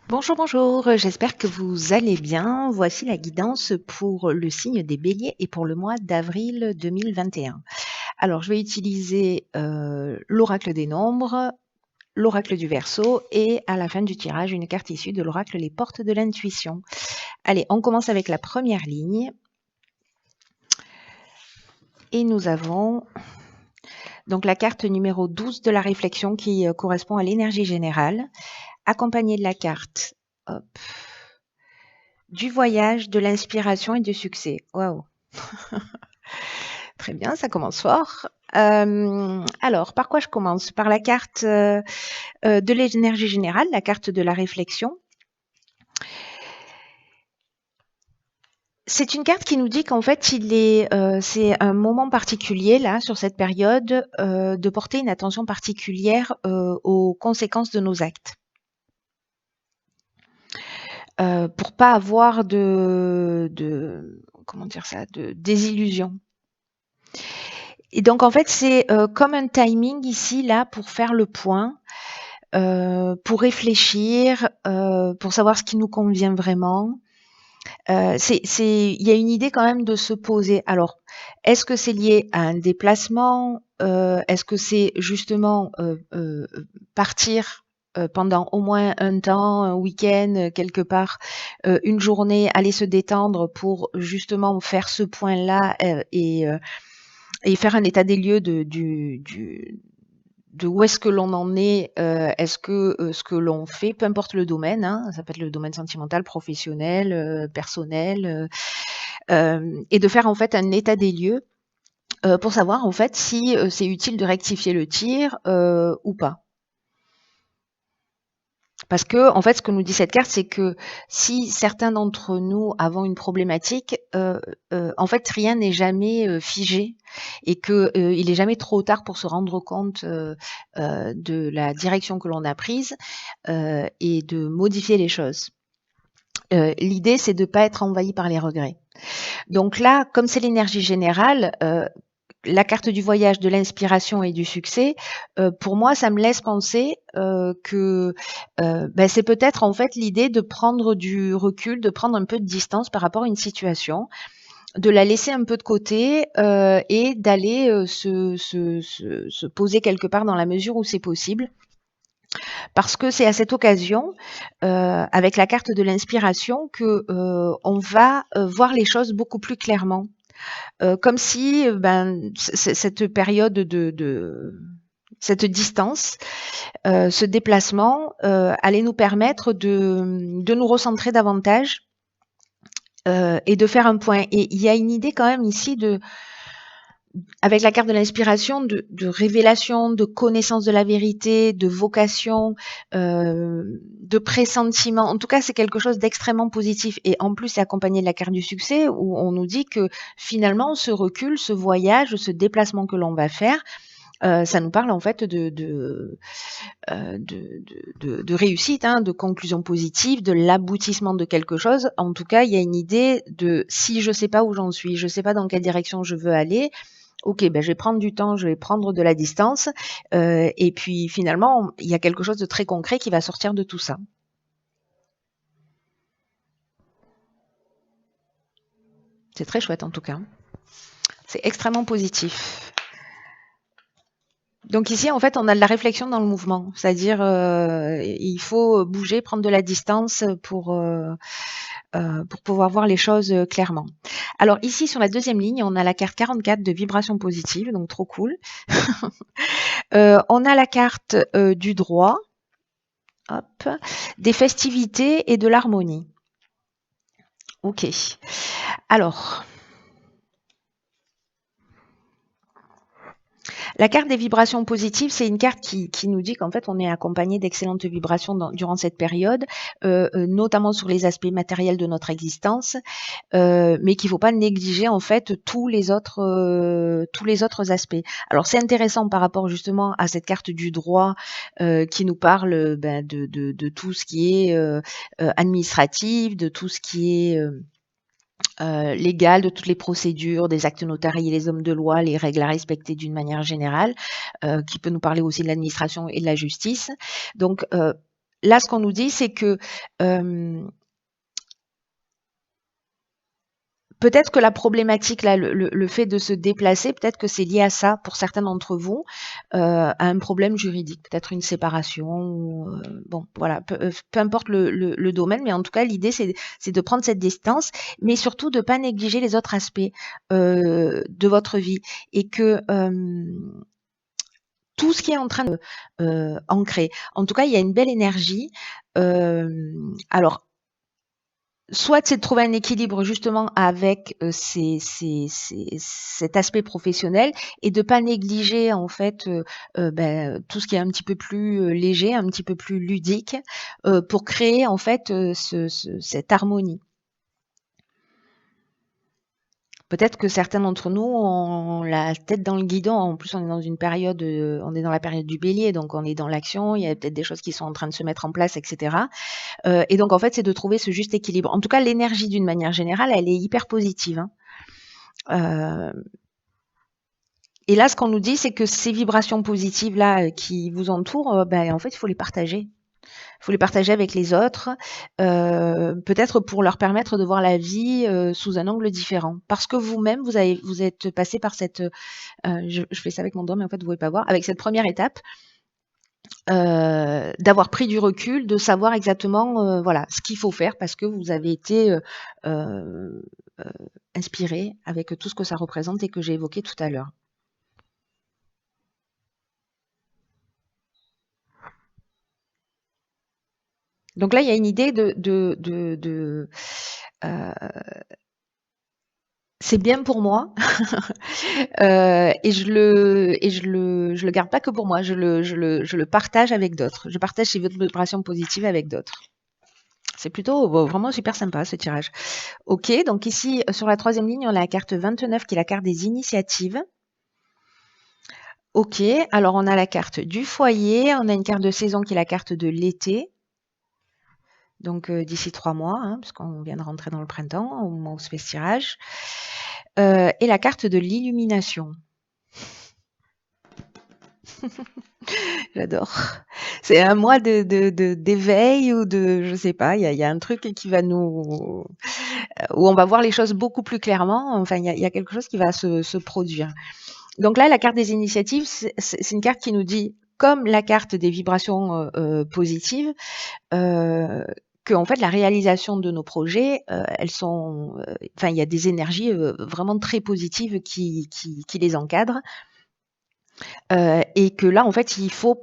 Bonjour, bonjour, j'espère que vous allez bien. Voici la guidance pour le signe des béliers et pour le mois d'avril 2021. Alors, je vais utiliser l'oracle des nombres, l'oracle du Verseau et à la fin du tirage, une carte issue de l'oracle Les portes de l'intuition. Allez, on commence avec la première ligne. Et nous avons donc la carte numéro 12 de la réflexion qui correspond à l'énergie générale, accompagnée de la carte hop, du voyage, de l'inspiration et du succès. Waouh! Très bien, ça commence fort. Alors, par quoi je commence? Par la carte de l'énergie générale, la carte de la réflexion. C'est une carte qui nous dit qu'en fait, c'est un moment particulier là sur cette période de porter une attention particulière aux conséquences de nos actes, pour pas avoir de comment dire ça, de désillusion. Et donc en fait, c'est comme un timing ici là pour faire le point. Pour réfléchir, pour savoir ce qui nous convient vraiment. Il y a une idée quand même de se poser. Alors, est-ce que c'est lié à un déplacement? Est-ce que c'est justement partir pendant au moins un temps, un week-end, quelque part, une journée, aller se détendre pour justement faire ce point-là et faire un état des lieux de où est-ce que l'on en est, est-ce que ce que l'on fait, peu importe le domaine, hein, ça peut être le domaine sentimental, professionnel, personnel, et de faire en fait un état des lieux pour savoir en fait si c'est utile de rectifier le tir ou pas. Parce que en fait, ce que nous dit cette carte, c'est que si certains d'entre nous avons une problématique, en fait, rien n'est jamais figé et que il est jamais trop tard pour se rendre compte de la direction que l'on a prise et de modifier les choses. L'idée, c'est de ne pas être envahi par les regrets. Donc là, comme c'est l'énergie générale, la carte du voyage, de l'inspiration et du succès, pour moi, ça me laisse penser que c'est peut-être en fait l'idée de prendre du recul, de prendre un peu de distance par rapport à une situation, de la laisser un peu de côté et d'aller se poser quelque part dans la mesure où c'est possible. Parce que c'est à cette occasion, avec la carte de l'inspiration, que on va voir les choses beaucoup plus clairement. Comme si cette période cette distance, ce déplacement allait nous permettre de nous recentrer davantage et de faire un point. Et il y a une idée quand même ici avec la carte de l'inspiration, de révélation, de connaissance de la vérité, de vocation, de pressentiment. En tout cas, c'est quelque chose d'extrêmement positif. Et en plus, c'est accompagné de la carte du succès où on nous dit que finalement, ce recul, ce voyage, ce déplacement que l'on va faire, ça nous parle en fait de réussite, hein, de conclusion positive, de l'aboutissement de quelque chose. En tout cas, il y a une idée de si je sais pas où j'en suis, je sais pas dans quelle direction je veux aller, ok, je vais prendre du temps, je vais prendre de la distance, et puis finalement, il y a quelque chose de très concret qui va sortir de tout ça. C'est très chouette en tout cas. C'est extrêmement positif. Donc ici, en fait, on a de la réflexion dans le mouvement, c'est-à-dire il faut bouger, prendre de la distance pour pouvoir voir les choses clairement. Alors ici, sur la deuxième ligne, on a la carte 44 de vibration positive, donc trop cool. On a la carte du droit, hop, des festivités et de l'harmonie. Ok. Alors, la carte des vibrations positives, c'est une carte qui nous dit qu'en fait, on est accompagné d'excellentes vibrations durant cette période, notamment sur les aspects matériels de notre existence, mais qu'il ne faut pas négliger en fait tous les autres aspects. Alors, c'est intéressant par rapport justement à cette carte du droit qui nous parle de tout ce qui est administratif, de tout ce qui est légal, de toutes les procédures, des actes notariés, les hommes de loi, les règles à respecter d'une manière générale, qui peut nous parler aussi de l'administration et de la justice. Donc, là, ce qu'on nous dit, c'est que peut-être que la problématique là, le fait de se déplacer, peut-être que c'est lié à ça pour certains d'entre vous, à un problème juridique, peut-être une séparation ou, bon voilà, peu importe le domaine, mais en tout cas l'idée c'est de prendre cette distance, mais surtout de pas négliger les autres aspects, de votre vie et que, tout ce qui est en train de, ancrer. En tout cas, il y a une belle énergie, alors soit c'est de trouver un équilibre justement avec, cet aspect professionnel et de pas négliger en fait, tout ce qui est un petit peu plus, léger, un petit peu plus ludique, pour créer en fait, cette harmonie. Peut-être que certains d'entre nous ont la tête dans le guidon. En plus, on est dans une période, on est dans la période du bélier, donc on est dans l'action. Il y a peut-être des choses qui sont en train de se mettre en place, etc. Et donc, en fait, c'est de trouver ce juste équilibre. En tout cas, l'énergie, d'une manière générale, elle est hyper positive, hein. Euh, et là, ce qu'on nous dit, c'est que ces vibrations positives-là qui vous entourent, en fait, il faut les partager. Il faut les partager avec les autres, peut-être pour leur permettre de voir la vie sous un angle différent. Parce que vous-même, vous êtes passé par cette... je fais ça avec mon doigt, mais en fait, vous ne pouvez pas voir. Avec cette première étape, d'avoir pris du recul, de savoir exactement voilà, ce qu'il faut faire parce que vous avez été euh, inspiré avec tout ce que ça représente et que j'ai évoqué tout à l'heure. Donc là, il y a une idée euh, c'est bien pour moi et je le garde pas que pour moi, je le partage avec d'autres. Je partage ces vibrations positives avec d'autres. C'est plutôt vraiment super sympa ce tirage. Ok, donc ici sur la troisième ligne, on a la carte 29 qui est la carte des initiatives. Ok, alors on a la carte du foyer, on a une carte de saison qui est la carte de l'été. Donc d'ici 3 mois, hein, puisqu'on vient de rentrer dans le printemps au moment où se fait ce tirage. Et la carte de l'illumination. J'adore. C'est un mois d'éveil ou de, je sais pas, il y a un truc qui va nous, où on va voir les choses beaucoup plus clairement. Enfin, il y a quelque chose qui va se produire. Donc là, la carte des initiatives, c'est une carte qui nous dit, comme la carte des vibrations positives, que en fait la réalisation de nos projets, elles sont, enfin il y a des énergies vraiment très positives qui les encadrent, et que là en fait il faut.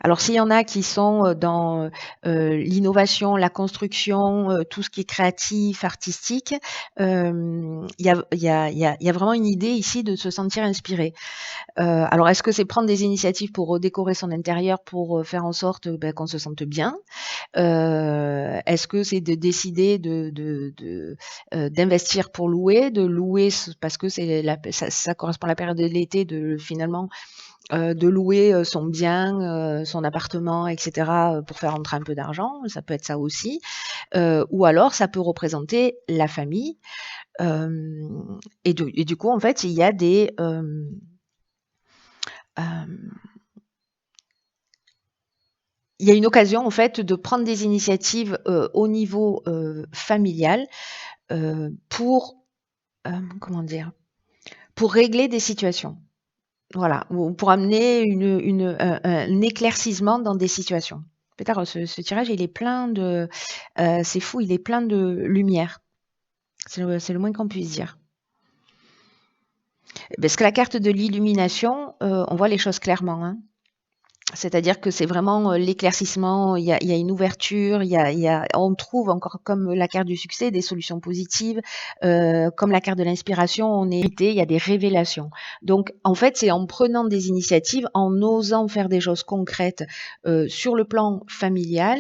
Alors s'il y en a qui sont dans l'innovation, la construction, tout ce qui est créatif, artistique, il y a vraiment une idée ici de se sentir inspiré. Alors est-ce que c'est prendre des initiatives pour redécorer son intérieur, pour faire en sorte qu'on se sente bien? Est-ce que c'est de décider d'investir pour louer, de louer parce que ça correspond à la période de l'été, de finalement de louer son bien, son appartement, etc., pour faire rentrer un peu d'argent, ça peut être ça aussi. Ou alors ça peut représenter la famille. Et du coup, en fait, il y a il y a une occasion en fait de prendre des initiatives au niveau familial pour comment dire, pour régler des situations. Voilà, ou pour amener un éclaircissement dans des situations. Peut-être ce tirage, il est plein de, c'est fou, il est plein de lumière. C'est le moins qu'on puisse dire. Parce que la carte de l'illumination, on voit les choses clairement, hein. C'est-à-dire que c'est vraiment l'éclaircissement, il y a une ouverture, on trouve encore comme la carte du succès des solutions positives, comme la carte de l'inspiration, il y a des révélations. Donc en fait, c'est en prenant des initiatives, en osant faire des choses concrètes sur le plan familial,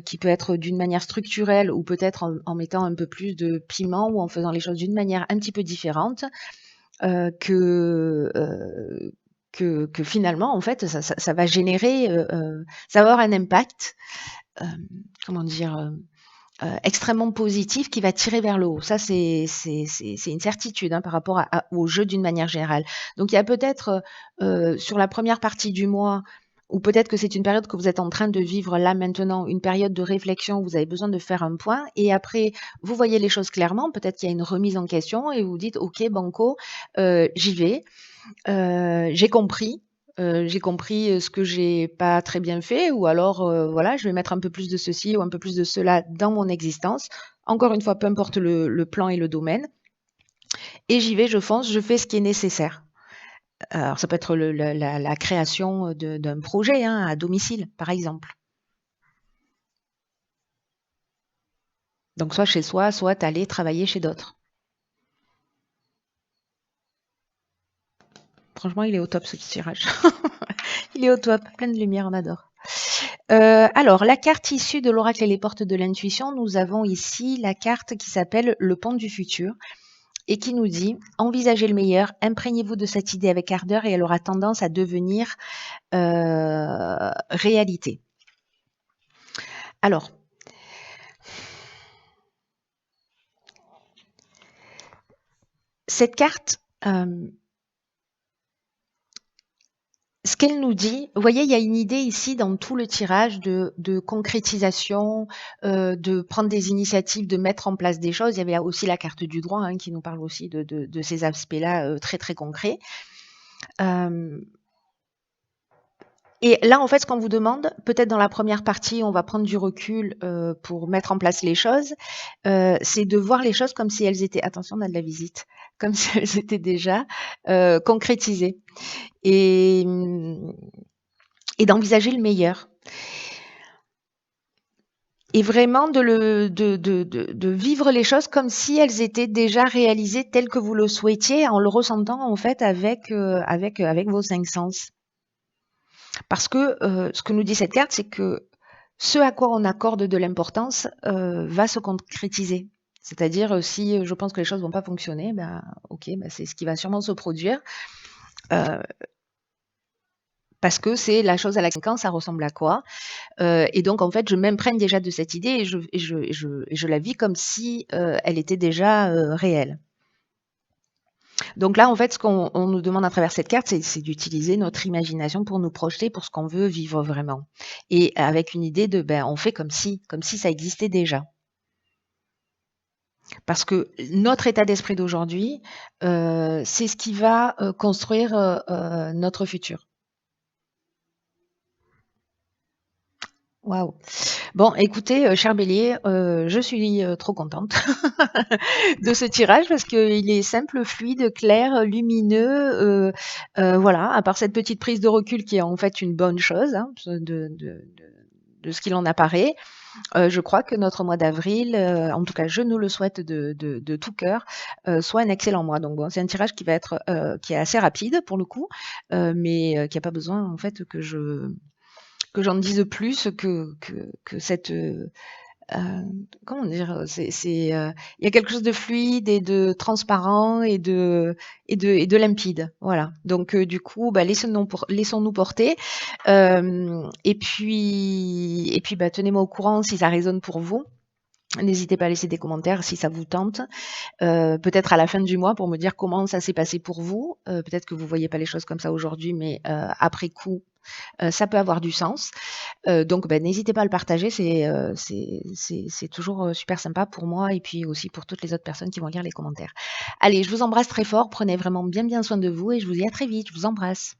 qui peut être d'une manière structurelle ou peut-être en mettant un peu plus de piment ou en faisant les choses d'une manière un petit peu différente, euh, que, euh, que finalement, en fait, ça va générer, ça va avoir un impact, euh, comment dire, extrêmement positif qui va tirer vers le haut. Ça, c'est une certitude hein, par rapport au jeu d'une manière générale. Donc, il y a peut-être sur la première partie du mois ou peut-être que c'est une période que vous êtes en train de vivre là maintenant, une période de réflexion où vous avez besoin de faire un point et après vous voyez les choses clairement, peut-être qu'il y a une remise en question et vous dites: «OK banco, j'y vais, j'ai compris, ce que j'ai pas très bien fait ou alors, voilà, je vais mettre un peu plus de ceci ou un peu plus de cela dans mon existence». Encore une fois, peu importe le plan et le domaine et j'y vais, je fonce, je fais ce qui est nécessaire. Alors ça peut être la création d'un projet, hein, à domicile, par exemple. Donc soit chez soi, soit aller travailler chez d'autres. Franchement, il est au top ce tirage. Il est au top, plein de lumière, on adore. Alors, la carte issue de l'oracle et les portes de l'intuition, nous avons ici la carte qui s'appelle le pont du futur et qui nous dit envisagez le meilleur, imprégnez-vous de cette idée avec ardeur et elle aura tendance à devenir réalité. Alors, cette carte, ce qu'elle nous dit, vous voyez, il y a une idée ici dans tout le tirage de concrétisation, de prendre des initiatives, de mettre en place des choses. Il y avait aussi la carte du droit hein, qui nous parle aussi de ces aspects-là très très concrets. Et là, en fait, ce qu'on vous demande, peut-être dans la première partie, on va prendre du recul pour mettre en place les choses, c'est de voir les choses comme si elles étaient, attention, on a de la visite, comme si elles étaient déjà concrétisées. Et d'envisager le meilleur. Et vraiment de vivre les choses comme si elles étaient déjà réalisées telles que vous le souhaitiez, en le ressentant en fait avec vos 5 sens. Parce que ce que nous dit cette carte, c'est que ce à quoi on accorde de l'importance va se concrétiser. C'est-à-dire, si je pense que les choses vont pas fonctionner, ben, ok, ben, c'est ce qui va sûrement se produire. Parce que c'est la chose à laquelle ça ressemble à quoi. Et donc, en fait, je m'imprègne déjà de cette idée et je la vis comme si elle était déjà réelle. Donc là, en fait, ce qu'on nous demande à travers cette carte, c'est d'utiliser notre imagination pour nous projeter pour ce qu'on veut vivre vraiment. Et avec une idée de, ben, on fait comme si ça existait déjà. Parce que notre état d'esprit d'aujourd'hui, c'est ce qui va construire notre futur. Waouh! Bon, écoutez, cher Bélier, je suis trop contente de ce tirage parce qu'il est simple, fluide, clair, lumineux. Voilà, à part cette petite prise de recul qui est en fait une bonne chose hein, de ce qu'il en apparaît. Je crois que notre mois d'avril, en tout cas je nous le souhaite de tout cœur, soit un excellent mois. Donc bon, c'est un tirage qui va être qui est assez rapide pour le coup, mais qui a pas besoin en fait que j'en dise plus que cette comment dire, il y a quelque chose de fluide et de transparent et de limpide, voilà. Donc du coup, bah, laissons-nous porter. Et puis, bah, tenez-moi au courant si ça résonne pour vous. N'hésitez pas à laisser des commentaires si ça vous tente. Peut-être à la fin du mois pour me dire comment ça s'est passé pour vous. Peut-être que vous voyez pas les choses comme ça aujourd'hui, mais après coup, ça peut avoir du sens. Donc, ben, n'hésitez pas à le partager, c'est toujours super sympa pour moi et puis aussi pour toutes les autres personnes qui vont lire les commentaires. Allez, je vous embrasse très fort, prenez vraiment bien soin de vous et je vous dis à très vite, je vous embrasse.